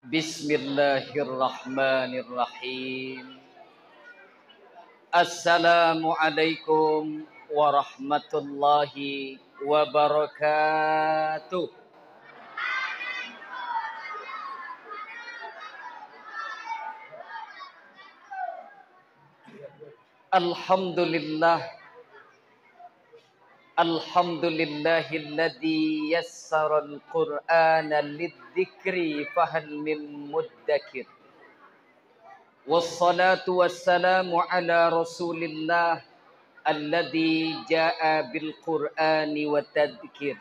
Bismillahirrahmanirrahim. Assalamualaikum warahmatullahi wabarakatuh. Alhamdulillah. Alhamdulillahilladzi yassaral Qur'ana lidzikri fahal min muddakir. Wassalatu wassalamu ala Rasulillah alladzi jaa bil Qur'ani wa tadhkir.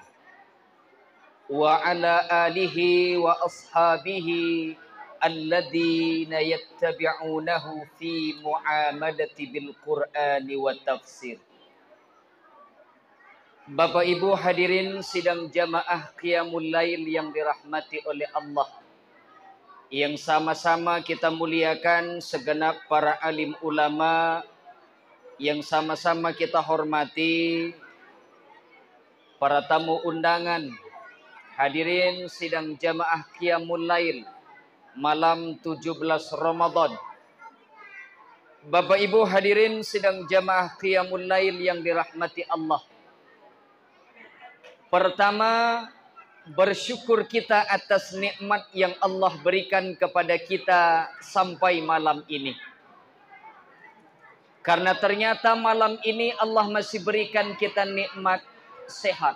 Wa ala alihi wa ashabihi alladzina yattabi'unahu fi muamalati bil Qur'ani wa tafsir. Bapak Ibu hadirin sidang jamaah Qiyamul Lail yang dirahmati oleh Allah, yang sama-sama kita muliakan segenap para alim ulama, yang sama-sama kita hormati para tamu undangan, hadirin sidang jamaah Qiyamul Lail malam 17 Ramadan. Bapak Ibu hadirin sidang jamaah Qiyamul Lail yang dirahmati Allah. Pertama, bersyukur kita atas nikmat yang Allah berikan kepada kita sampai malam ini. Karena ternyata malam ini Allah masih berikan kita nikmat sehat.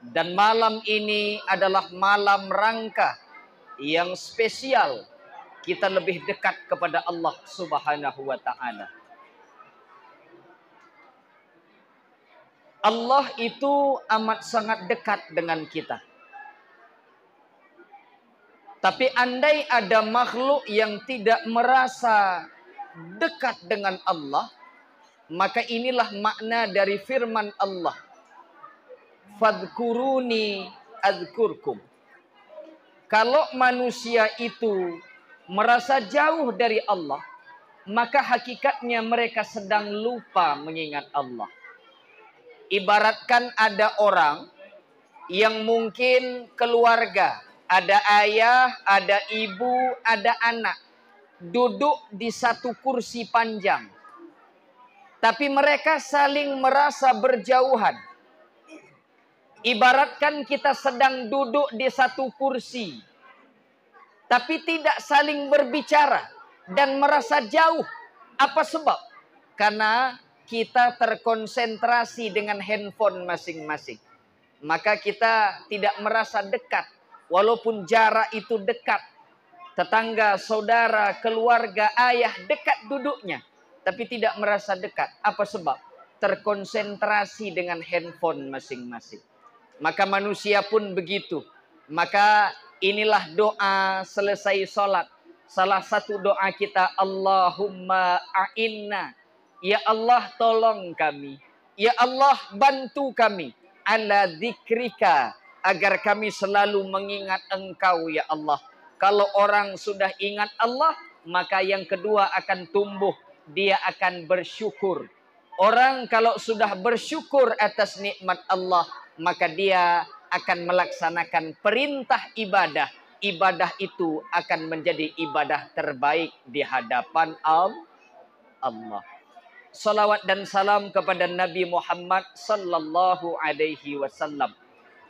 Dan malam ini adalah malam rangka yang spesial. Kita lebih dekat kepada Allah Subhanahu wa ta'ala. Allah itu amat sangat dekat dengan kita. Tapi andai ada makhluk yang tidak merasa dekat dengan Allah, maka inilah makna dari firman Allah. Fadhkuruni adzkurkum. Kalau manusia itu merasa jauh dari Allah, maka hakikatnya mereka sedang lupa mengingat Allah. Ibaratkan ada orang yang mungkin keluarga, ada ayah, ada ibu, ada anak, duduk di satu kursi panjang. Tapi mereka saling merasa berjauhan. Ibaratkan kita sedang duduk di satu kursi, tapi tidak saling berbicara dan merasa jauh. Apa sebab? Karena kita terkonsentrasi dengan handphone masing-masing. Maka kita tidak merasa dekat. Walaupun jarak itu dekat. Tetangga, saudara, keluarga, ayah dekat duduknya. Tapi tidak merasa dekat. Apa sebab? Terkonsentrasi dengan handphone masing-masing. Maka manusia pun begitu. Maka inilah doa selesai sholat. Salah satu doa kita, Allahumma a'inna. Ya Allah tolong kami. Ya Allah bantu kami. Ala dzikrika. Agar kami selalu mengingat Engkau ya Allah. Kalau orang sudah ingat Allah, maka yang kedua akan tumbuh. Dia akan bersyukur. Orang kalau sudah bersyukur atas nikmat Allah, maka dia akan melaksanakan perintah ibadah. Ibadah itu akan menjadi ibadah terbaik di hadapan Allah. Salawat dan salam kepada Nabi Muhammad sallallahu alaihi wasallam.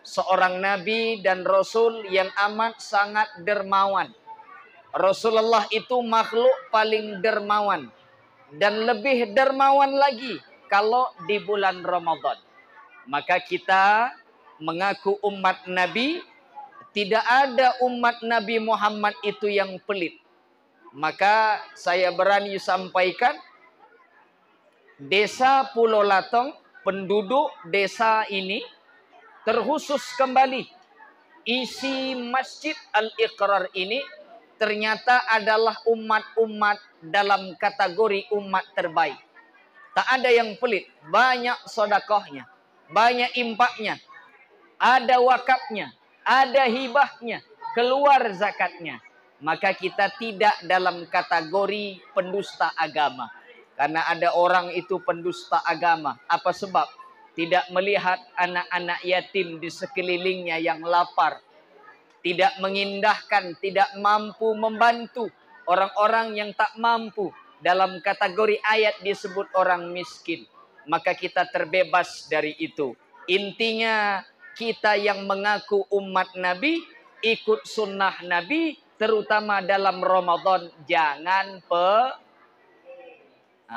Seorang nabi dan rasul yang amat sangat dermawan. Rasulullah itu makhluk paling dermawan. Dan lebih dermawan lagi kalau di bulan Ramadan. Maka kita mengaku umat Nabi, tidak ada umat Nabi Muhammad itu yang pelit. Maka saya berani sampaikan, Desa Pulau Latong, penduduk desa ini terkhusus kembali. Isi Masjid Al-Iqrar ini ternyata adalah umat-umat dalam kategori umat terbaik. Tak ada yang pelit. Banyak sodakohnya, banyak impaknya, ada wakafnya, ada hibahnya, keluar zakatnya. Maka kita tidak dalam kategori pendusta agama. Karena ada orang itu pendusta agama. Apa sebab? Tidak melihat anak-anak yatim di sekelilingnya yang lapar. tidak mengindahkan, tidak mampu membantu orang-orang yang tak mampu. Dalam kategori ayat disebut orang miskin. Maka kita terbebas dari itu. Intinya kita yang mengaku umat Nabi, ikut sunnah Nabi, terutama dalam Ramadan, jangan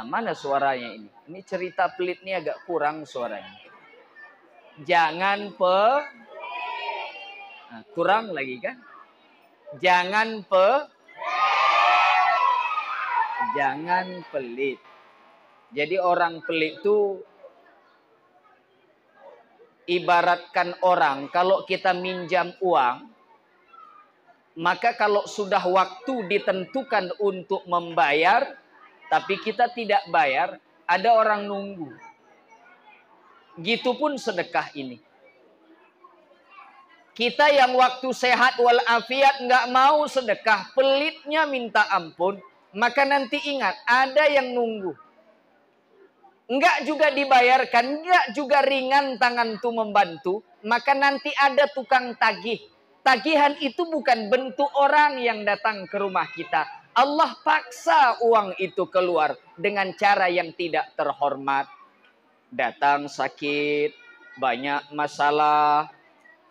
mana suaranya ini? Ini cerita pelit ini agak kurang suaranya. Jangan kurang lagi kan? Jangan pelit. Jadi orang pelit itu ibaratkan orang kalau kita minjam uang, maka kalau sudah waktu ditentukan untuk membayar, tapi kita tidak bayar, ada orang nunggu. Gitupun sedekah ini. Kita yang waktu sehat walafiat nggak mau sedekah, pelitnya minta ampun, maka nanti ingat ada yang nunggu. Enggak juga dibayarkan, enggak juga ringan tangan tuh membantu, maka nanti ada tukang tagih. Tagihan itu bukan bentuk orang yang datang ke rumah kita. Allah paksa uang itu keluar dengan cara yang tidak terhormat. Datang sakit, banyak masalah,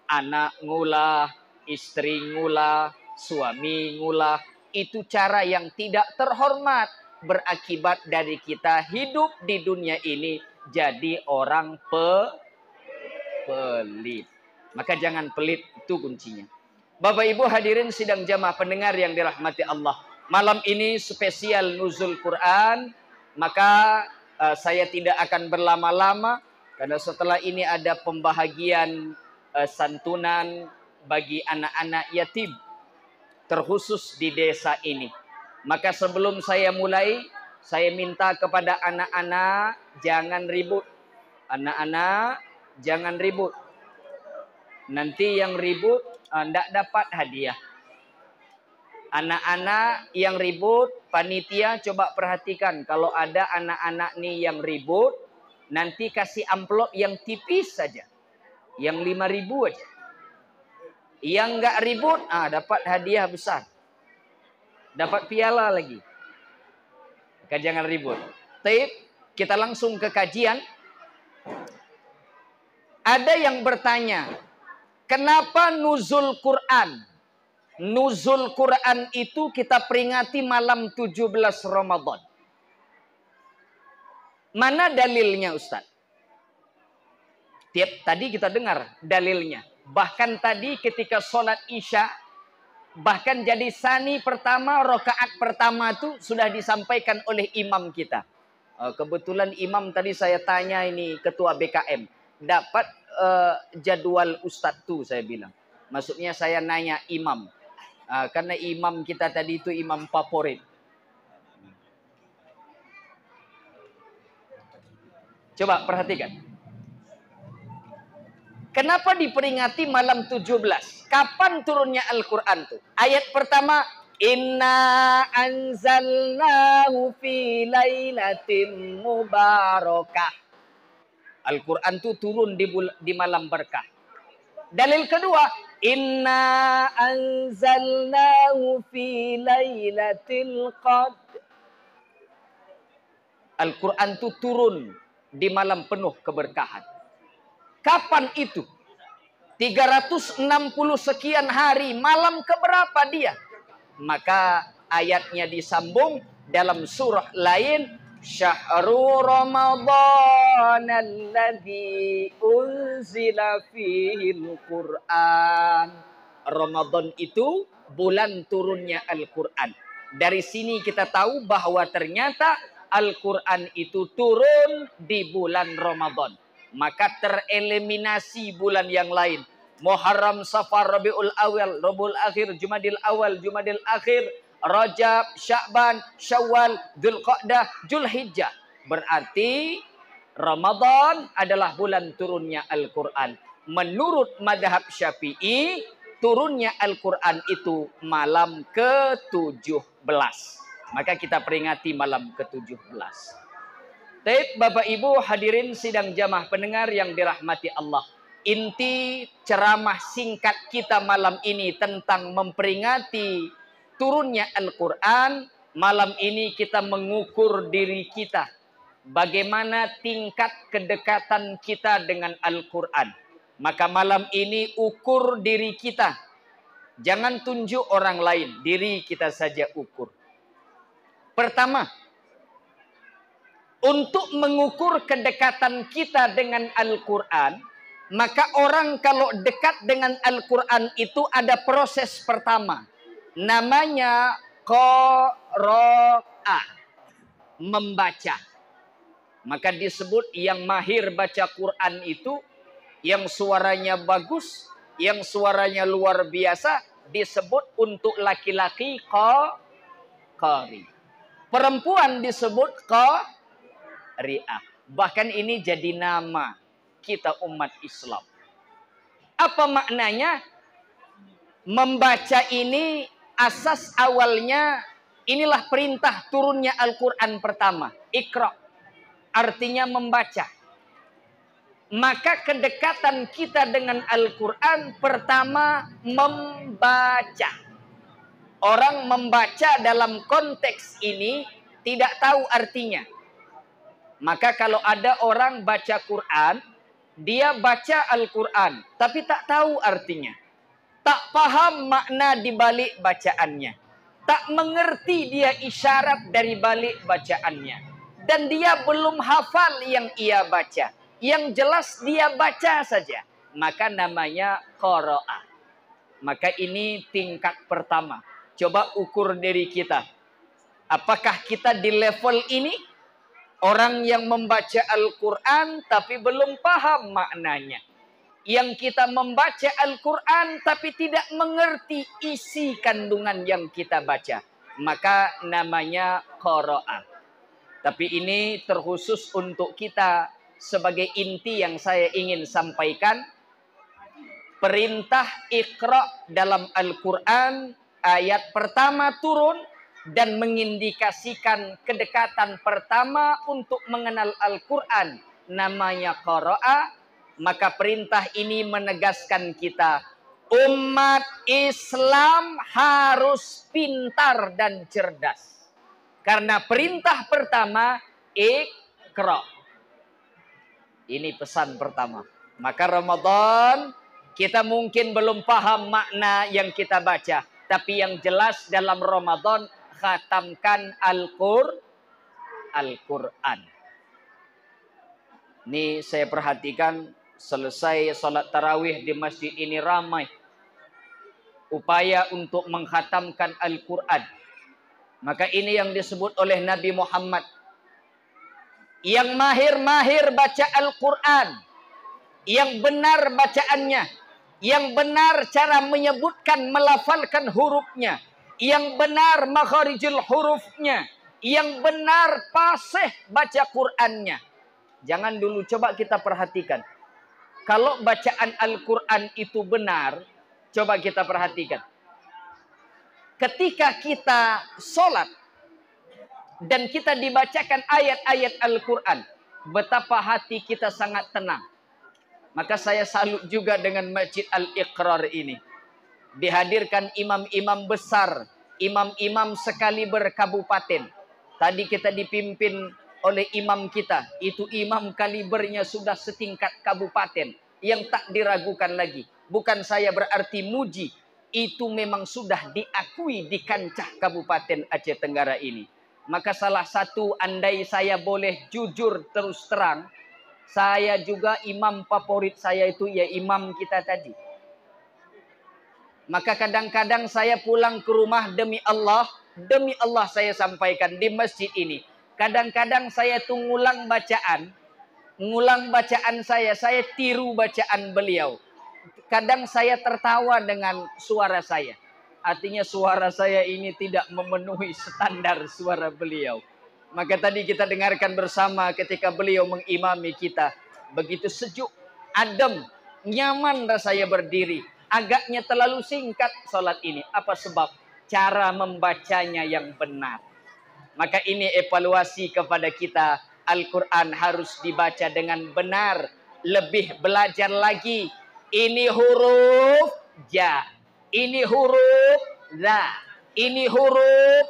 anak ngulah, istri ngulah, suami ngulah. Itu cara yang tidak terhormat. Berakibat dari kita hidup di dunia ini jadi orang pelit. Maka jangan pelit, itu kuncinya. Bapak Ibu hadirin sidang jamaah pendengar yang dirahmati Allah. Malam ini spesial nuzul Quran. Maka saya tidak akan berlama-lama. Karena setelah ini ada pembahagian santunan bagi anak-anak yatim. Terkhusus di desa ini. Maka sebelum saya mulai, saya minta kepada anak-anak jangan ribut. Anak-anak jangan ribut. Nanti yang ribut tidak dapat hadiah. Anak-anak yang ribut, panitia coba perhatikan. Kalau ada anak-anak nih yang ribut, nanti kasih amplop yang tipis saja. Yang 5.000 aja. Yang nggak ribut, dapat hadiah besar. Dapat piala lagi. Maka jangan ribut. Taib, kita langsung ke kajian. Ada yang bertanya, kenapa nuzul Quran? Nuzul Quran itu kita peringati malam 17 Ramadan. Mana dalilnya Ustaz? Tadi kita dengar dalilnya. Bahkan tadi ketika sholat Isya, bahkan jadi sani pertama, rakaat pertama itu sudah disampaikan oleh imam kita. Kebetulan imam tadi saya tanya ini ketua BKM. Dapat jadwal Ustadz tuh saya bilang. Maksudnya saya nanya imam. Karena imam kita tadi itu imam favorit. Coba perhatikan. Kenapa diperingati malam 17? Kapan turunnya Al-Quran tuh? Ayat pertama, Inna anzalnahu fi lailatin mubarakah. Al-Quran tuh turun di malam berkah. Dalil kedua, Inna anzalnahu fi lailatul qadr. Al-Quran tuh turun di malam penuh keberkahan. Kapan itu? 360 sekian hari, malam keberapa dia? Maka ayatnya disambung dalam surah lain, Syahrul Ramadan alladzi unzila fihil Qur'an. Ramadan itu bulan turunnya Al-Quran. Dari sini kita tahu bahwa ternyata Al-Quran itu turun di bulan Ramadan. Maka tereliminasi bulan yang lain. Muharram, Safar, Rabiul Awal, Rabiul Akhir, Jumadil Awal, Jumadil Akhir, Rajab, Sya'ban, Syawal, Dzulqa'dah, Dzulhijjah. Berarti Ramadan adalah bulan turunnya Al-Quran. Menurut madhab Syafi'i, turunnya Al-Quran itu malam ke-17. Maka kita peringati malam ke-17. Baik, Bapak Ibu hadirin sidang jamaah pendengar yang dirahmati Allah. inti ceramah singkat kita malam ini tentang memperingati turunnya Al-Quran. Malam ini kita mengukur diri kita. Bagaimana tingkat kedekatan kita dengan Al-Quran. Maka malam ini ukur diri kita. Jangan tunjuk orang lain, diri kita saja ukur. Pertama, untuk mengukur kedekatan kita dengan Al-Quran, maka orang kalau dekat dengan Al-Quran itu ada proses pertama. Namanya qiraah, membaca. Maka disebut yang mahir baca Quran itu, yang suaranya bagus, yang suaranya luar biasa, disebut untuk laki-laki qari. Perempuan disebut qari'ah. Bahkan ini jadi nama kita umat Islam. Apa maknanya? Membaca ini asas awalnya, inilah perintah turunnya Al-Quran pertama. Iqra, artinya membaca. Maka kedekatan kita dengan Al-Quran pertama membaca. Orang membaca dalam konteks ini tidak tahu artinya. Maka kalau ada orang baca Quran, dia baca Al-Quran, tapi tak tahu artinya. Tak paham makna di balik bacaannya. Tak mengerti dia isyarat dari balik bacaannya. Dan dia belum hafal yang ia baca. Yang jelas dia baca saja. Maka namanya qiraah. Maka ini tingkat pertama. Coba ukur diri kita. Apakah kita di level ini? Orang yang membaca Al-Quran tapi belum paham maknanya. Yang kita membaca Al-Quran tapi tidak mengerti isi kandungan yang kita baca. Maka namanya qiraah. Tapi ini terkhusus untuk kita sebagai inti yang saya ingin sampaikan. Perintah Iqra dalam Al-Quran ayat pertama turun dan mengindikasikan kedekatan pertama untuk mengenal Al-Quran. Namanya qiraah. Maka perintah ini menegaskan kita, umat Islam harus pintar dan cerdas. Karena perintah pertama, Iqra. Ini pesan pertama. Maka Ramadan, kita mungkin belum paham makna yang kita baca. Tapi yang jelas dalam Ramadan, khatamkan Al-Quran. Ini saya perhatikan, selesai salat tarawih di masjid ini ramai upaya untuk mengkhatamkan Al-Quran. Maka ini yang disebut oleh Nabi Muhammad. Yang mahir-mahir baca Al-Quran. Yang benar bacaannya. Yang benar cara menyebutkan, melafalkan hurufnya. Yang benar makharijul hurufnya. Yang benar fasih baca Qurannya. Jangan dulu, coba kita perhatikan. Kalau bacaan Al-Quran itu benar, coba kita perhatikan. Ketika kita sholat dan kita dibacakan ayat-ayat Al-Quran, betapa hati kita sangat tenang. Maka saya salut juga dengan Masjid Al-Iqrar ini. Dihadirkan imam-imam besar, imam-imam sekaliber kabupaten. Tadi kita dipimpin oleh imam kita, itu imam kalibernya sudah setingkat kabupaten yang tak diragukan lagi. Bukan saya berarti muji, itu memang sudah diakui di kancah Kabupaten Aceh Tenggara ini. Maka salah satu, andai saya boleh jujur terus terang, saya juga imam favorit saya itu ya imam kita tadi. Maka kadang-kadang saya pulang ke rumah demi Allah saya sampaikan di masjid ini. Kadang-kadang saya tuh ngulang bacaan saya tiru bacaan beliau. Kadang saya tertawa dengan suara saya. Artinya suara saya ini tidak memenuhi standar suara beliau. Maka tadi kita dengarkan bersama ketika beliau mengimami kita. Begitu sejuk, adem, nyaman rasanya berdiri. Agaknya terlalu singkat salat ini. Apa sebab? Cara membacanya yang benar. Maka ini evaluasi kepada kita. Al-Quran harus dibaca dengan benar. lebih belajar lagi. Ini huruf ja, ini huruf za, ini huruf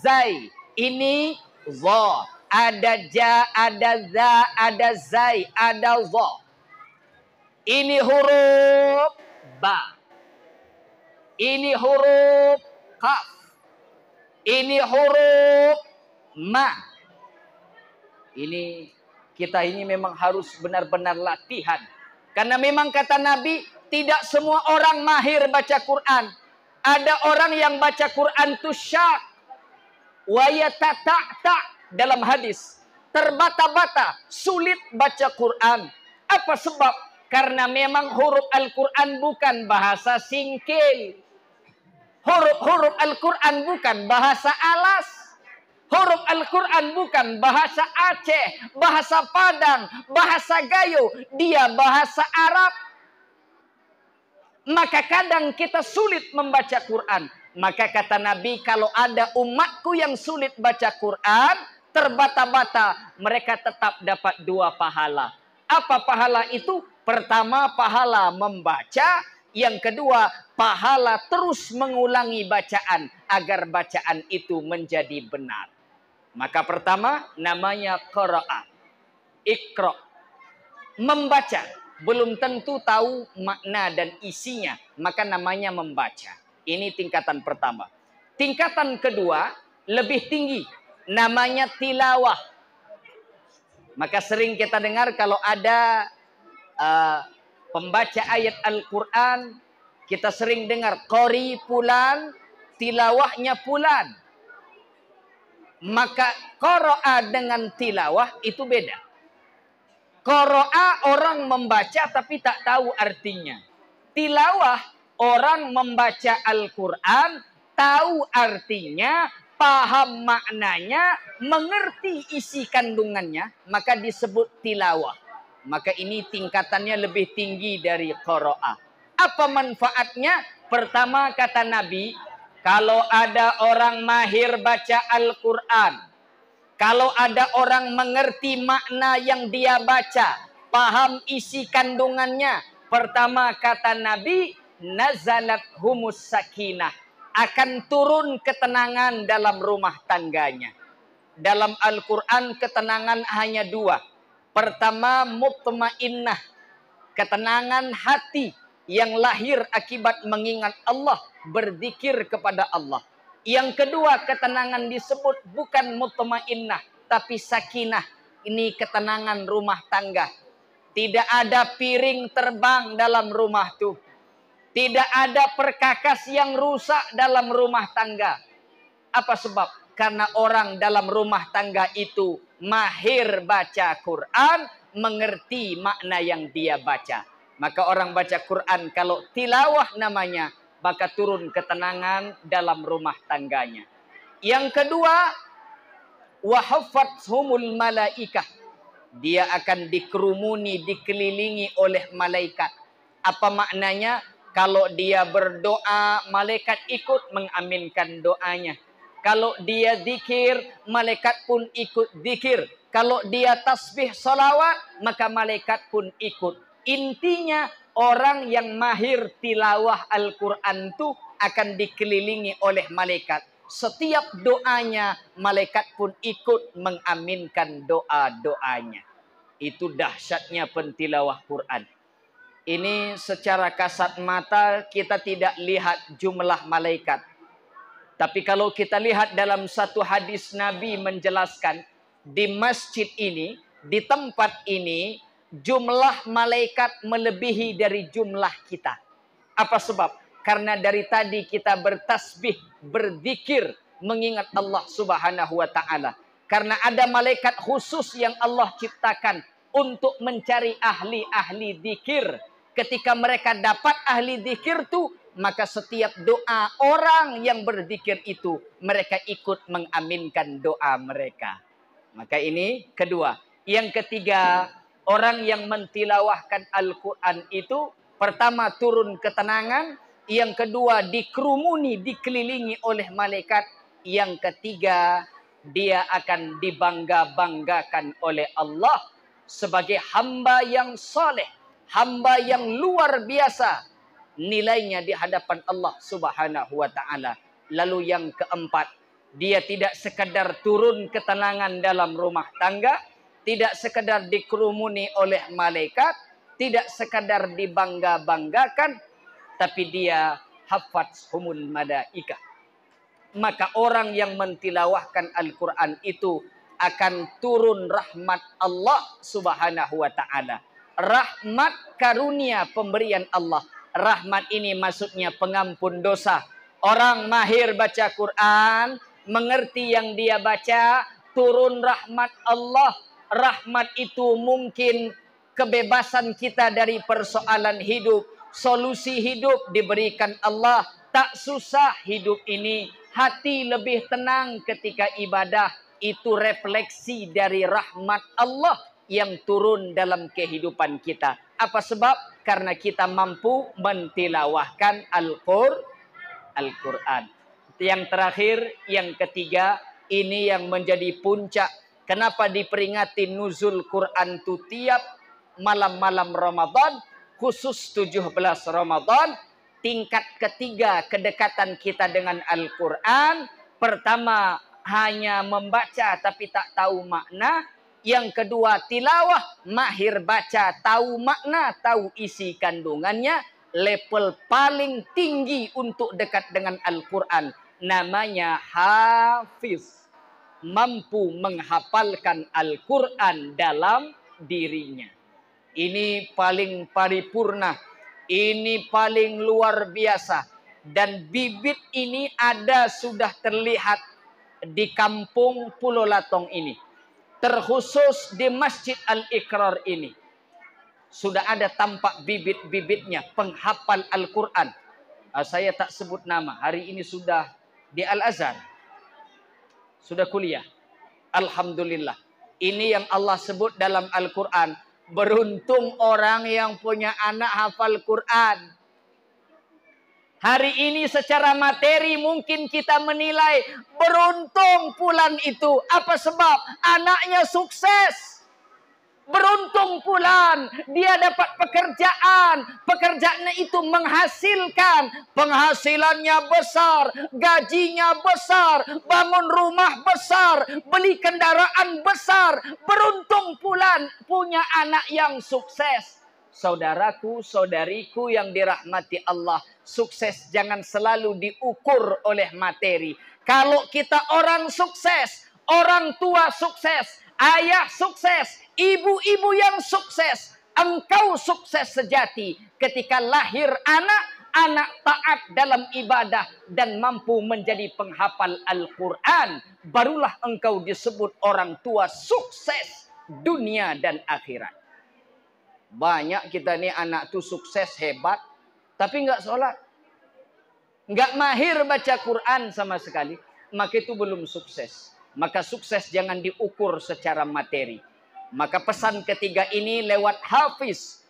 zai, ini za. Ada ja, ada za, ada zai, ada za. Ini huruf ba. Ini huruf kaf. Ini huruf ma. Ini kita ini memang harus benar-benar latihan. Karena memang kata Nabi, tidak semua orang mahir baca Quran. Ada orang yang baca Quran itu syak. Wa yatata' dalam hadis. Terbata-bata, sulit baca Quran. Apa sebab? Karena memang huruf Al-Quran bukan bahasa singkil. Huruf Al-Quran bukan bahasa alas. Huruf Al-Quran bukan bahasa Aceh, bahasa Padang, bahasa Gayo. Dia bahasa Arab. Maka kadang kita sulit membaca Quran. Maka kata Nabi, kalau ada umatku yang sulit baca Quran, terbata-bata, mereka tetap dapat 2 pahala. Apa pahala itu? Pertama, pahala membaca. Yang kedua, pahala terus mengulangi bacaan agar bacaan itu menjadi benar. Maka pertama, namanya qira'ah. Iqra. Membaca. Belum tentu tahu makna dan isinya. Maka namanya membaca. Ini tingkatan pertama. Tingkatan kedua, lebih tinggi. Namanya tilawah. Maka sering kita dengar kalau ada pembaca ayat Al-Quran, kita sering dengar qori pulan, tilawahnya pulan. Maka qara'a dengan tilawah itu beda. Qara'a orang membaca tapi tak tahu artinya. Tilawah orang membaca Al-Quran, tahu artinya, paham maknanya, mengerti isi kandungannya, maka disebut tilawah. Maka ini tingkatannya lebih tinggi dari qira'ah. Apa manfaatnya? Pertama kata Nabi, kalau ada orang mahir baca Al-Quran, kalau ada orang mengerti makna yang dia baca, paham isi kandungannya, pertama kata Nabi, nazalat humus sakinah, akan turun ketenangan dalam rumah tangganya. Dalam Al-Quran ketenangan hanya 2. Pertama, mutmainnah, ketenangan hati yang lahir akibat mengingat Allah, berzikir kepada Allah. Yang kedua, ketenangan disebut bukan mutmainnah, tapi sakinah. Ini ketenangan rumah tangga. Tidak ada piring terbang dalam rumah tuh. Tidak ada perkakas yang rusak dalam rumah tangga. Apa sebab? Karena orang dalam rumah tangga itu mahir baca Quran, mengerti makna yang dia baca. Maka orang baca Quran kalau tilawah namanya, maka turun ketenangan dalam rumah tangganya. Yang kedua, wahafathumul malaikah. Dia akan dikerumuni, dikelilingi oleh malaikat. Apa maknanya? Kalau dia berdoa, malaikat ikut mengaminkan doanya. Kalau dia zikir, malaikat pun ikut zikir. Kalau dia tasbih salawat, maka malaikat pun ikut. Intinya orang yang mahir tilawah Al-Quran itu akan dikelilingi oleh malaikat. Setiap doanya, malaikat pun ikut mengaminkan doa-doanya. Itu dahsyatnya pentilawah Quran. Ini secara kasat mata kita tidak lihat jumlah malaikat. Tapi kalau kita lihat dalam satu hadis Nabi menjelaskan, di masjid ini, di tempat ini, jumlah malaikat melebihi dari jumlah kita. Apa sebab? Karena dari tadi kita bertasbih, berzikir, mengingat Allah Subhanahu wa ta'ala. Karena ada malaikat khusus yang Allah ciptakan untuk mencari ahli-ahli zikir. Ketika mereka dapat ahli zikir itu, maka setiap doa orang yang berzikir itu, mereka ikut mengaminkan doa mereka. Maka ini kedua. Yang ketiga, orang yang mentilawahkan Al-Quran itu, pertama turun ketenangan, yang kedua dikerumuni, dikelilingi oleh malaikat, yang ketiga dia akan dibangga-banggakan oleh Allah. sebagai hamba yang soleh, hamba yang luar biasa nilainya di hadapan Allah Subhanahu wa taala. Lalu yang keempat, dia tidak sekadar turun ketenangan dalam rumah tangga, tidak sekadar dikerumuni oleh malaikat, tidak sekadar dibangga-banggakan, tapi dia hafadzhumul malaikah. Maka orang yang mentilawahkan Al-Quran itu akan turun rahmat Allah Subhanahu wa taala. Rahmat karunia pemberian Allah. Rahmat ini maksudnya pengampun dosa. Orang mahir baca Quran, mengerti yang dia baca, turun rahmat Allah. Rahmat itu mungkin kebebasan kita dari persoalan hidup. Solusi hidup diberikan Allah. Tak susah hidup ini. Hati lebih tenang ketika ibadah. Itu refleksi dari rahmat Allah yang turun dalam kehidupan kita. Apa sebab? Karena kita mampu mentilawahkan Al-Quran. Yang terakhir, yang ketiga, ini yang menjadi puncak. Kenapa diperingati nuzul Quran itu tiap malam-malam Ramadan, khusus 17 Ramadan. Tingkat ketiga kedekatan kita dengan Al-Quran. Pertama, hanya membaca tapi tak tahu makna. Yang kedua, tilawah, mahir baca, tahu makna, tahu isi kandungannya. Level paling tinggi untuk dekat dengan Al-Quran namanya hafiz. Mampu menghafalkan Al-Quran dalam dirinya. Ini paling paripurna. Ini paling luar biasa. Dan bibit ini ada sudah terlihat di kampung Pulau Latong ini. Terkhusus di Masjid Al-Iqrar ini. Sudah ada tampak bibit-bibitnya. Penghafal Al-Quran. Saya tak sebut nama. Hari ini sudah di Al-Azhar. Sudah kuliah. Alhamdulillah. Ini yang Allah sebut dalam Al-Quran. Beruntung orang yang punya anak hafal Quran. Hari ini secara materi mungkin kita menilai beruntung Fulan itu. Apa sebab? Anaknya sukses. Beruntung Fulan, dia dapat pekerjaan. Pekerjaannya itu menghasilkan. Penghasilannya besar, gajinya besar, bangun rumah besar, beli kendaraan besar. Beruntung Fulan punya anak yang sukses. Saudaraku, saudariku yang dirahmati Allah, sukses jangan selalu diukur oleh materi. Kalau kita orang sukses, orang tua sukses, ayah sukses, ibu-ibu yang sukses, engkau sukses sejati. Ketika lahir anak, anak taat dalam ibadah dan mampu menjadi penghafal Al-Quran, barulah engkau disebut orang tua sukses dunia dan akhirat. Banyak kita nih anak tuh sukses hebat, tapi nggak sholat, nggak mahir baca Quran sama sekali, maka itu belum sukses. Maka sukses jangan diukur secara materi. Maka pesan ketiga ini lewat hafiz.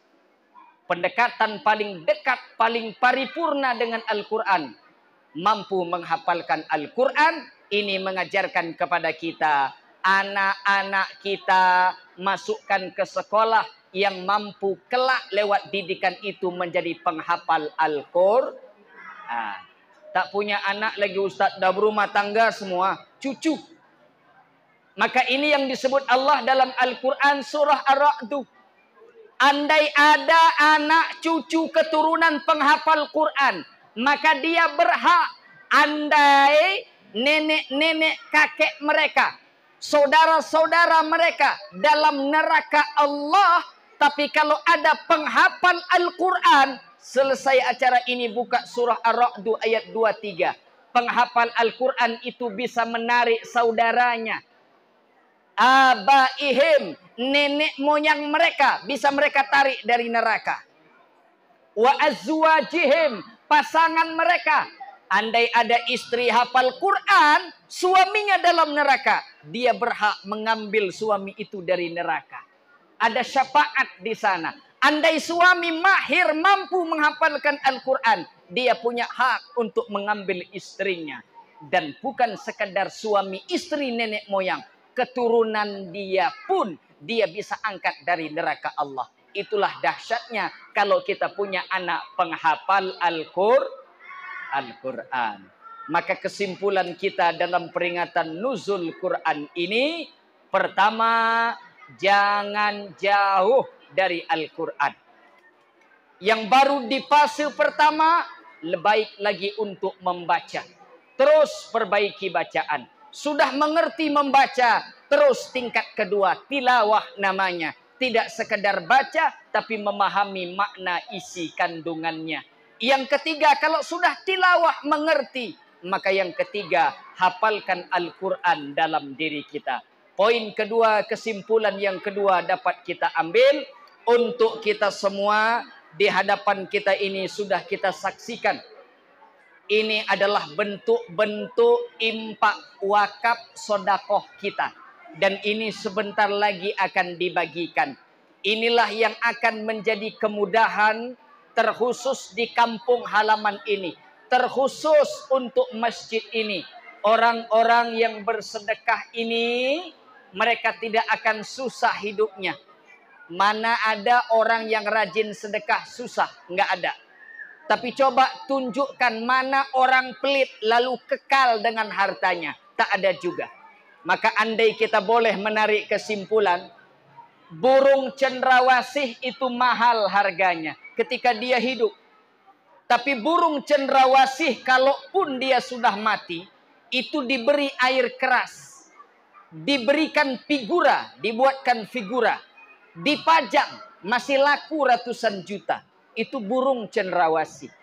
Pendekatan paling dekat, paling paripurna dengan Al-Quran. Mampu menghafalkan Al-Quran. Ini mengajarkan kepada kita. Anak-anak kita masukkan ke sekolah yang mampu kelak lewat didikan itu menjadi penghafal Al-Quran. Tak punya anak lagi Ustaz, dah berumah tangga semua. Cucu. Maka ini yang disebut Allah dalam Al-Quran surah Ar-Ra'd. Andai ada anak cucu keturunan penghafal Quran, maka dia berhak. Andai nenek-nenek kakek mereka, saudara-saudara mereka dalam neraka Allah, tapi kalau ada penghafal Al-Quran, selesai acara ini buka surah Ar-Ra'd ayat 23. Penghafal Al-Quran itu bisa menarik saudaranya. Abaihim, nenek moyang mereka bisa mereka tarik dari neraka. Wa azwajihim, pasangan mereka. Andai ada istri hafal Quran, suaminya dalam neraka, dia berhak mengambil suami itu dari neraka. Ada syafaat di sana. Andai suami mahir mampu menghafalkan Al-Quran, dia punya hak untuk mengambil istrinya. Dan bukan sekadar suami istri nenek moyang, keturunan dia pun dia bisa angkat dari neraka Allah. Itulah dahsyatnya kalau kita punya anak penghafal Al-Quran. Maka kesimpulan kita dalam peringatan nuzul Quran ini, pertama, jangan jauh dari Al-Quran. Yang baru di fase pertama, lebih lagi untuk membaca. Terus perbaiki bacaan. Sudah mengerti membaca, terus tingkat kedua, tilawah namanya. Tidak sekedar baca, tapi memahami makna isi kandungannya. Yang ketiga, kalau sudah tilawah mengerti, maka yang ketiga, hafalkan Al-Quran dalam diri kita. Poin kedua, kesimpulan yang kedua dapat kita ambil, untuk kita semua, di hadapan kita ini sudah kita saksikan. Ini adalah bentuk-bentuk impak, wakaf, sodakoh kita. Dan ini sebentar lagi akan dibagikan. Inilah yang akan menjadi kemudahan terkhusus di kampung halaman ini. Terkhusus untuk masjid ini. Orang-orang yang bersedekah ini, mereka tidak akan susah hidupnya. Mana ada orang yang rajin sedekah susah? Enggak ada. Tapi coba tunjukkan mana orang pelit lalu kekal dengan hartanya. Tak ada juga. Maka andai kita boleh menarik kesimpulan, burung cendrawasih itu mahal harganya ketika dia hidup. Tapi burung cendrawasih kalaupun dia sudah mati, itu diberi air keras. Diberikan figura, dibuatkan figura. Dipajang, masih laku ratusan juta. Itu burung cendrawasih.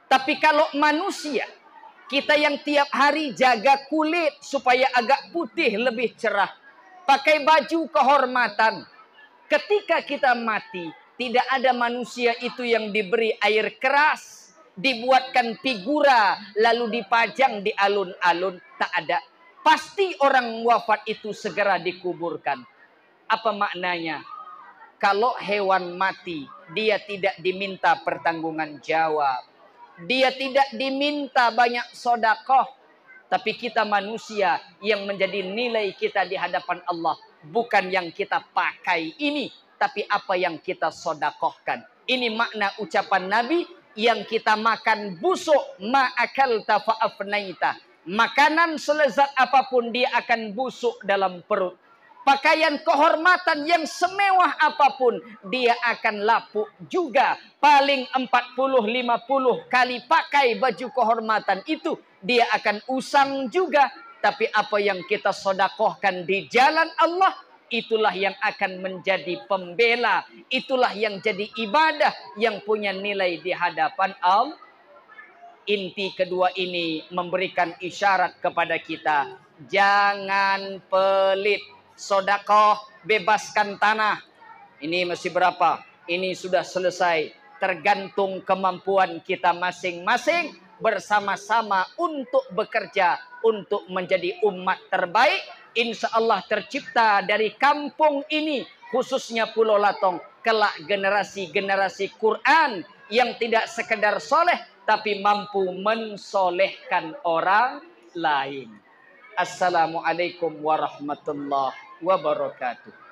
Tapi kalau manusia, kita yang tiap hari jaga kulit supaya agak putih lebih cerah, pakai baju kehormatan, ketika kita mati, tidak ada manusia itu yang diberi air keras, dibuatkan figura, lalu dipajang di alun-alun. Tak ada. Pasti orang wafat itu segera dikuburkan. Apa maknanya? Kalau hewan mati, dia tidak diminta pertanggungan jawab. Dia tidak diminta banyak sodakoh. Tapi kita manusia yang menjadi nilai kita di hadapan Allah. Bukan yang kita pakai ini, tapi apa yang kita sodakohkan. Ini makna ucapan Nabi, yang kita makan busuk, ma'akalta fa'afnaita. Makanan selezat apapun dia akan busuk dalam perut. Pakaian kehormatan yang semewah apapun, dia akan lapuk juga. Paling 40-50 kali pakai baju kehormatan itu, dia akan usang juga. Tapi apa yang kita sodakohkan di jalan Allah, itulah yang akan menjadi pembela. Itulah yang jadi ibadah yang punya nilai di hadapan Allah. Inti kedua ini memberikan isyarat kepada kita. Jangan pelit. Sodakoh, bebaskan tanah. Ini masih berapa? Ini sudah selesai. Tergantung kemampuan kita masing-masing. Bersama-sama untuk bekerja. Untuk menjadi umat terbaik. Insya Allah tercipta dari kampung ini. Khususnya Pulau Latong. Kelak generasi-generasi Quran. Yang tidak sekedar soleh. Tapi mampu mensolehkan orang lain. Assalamualaikum warahmatullahi wabarakatuh.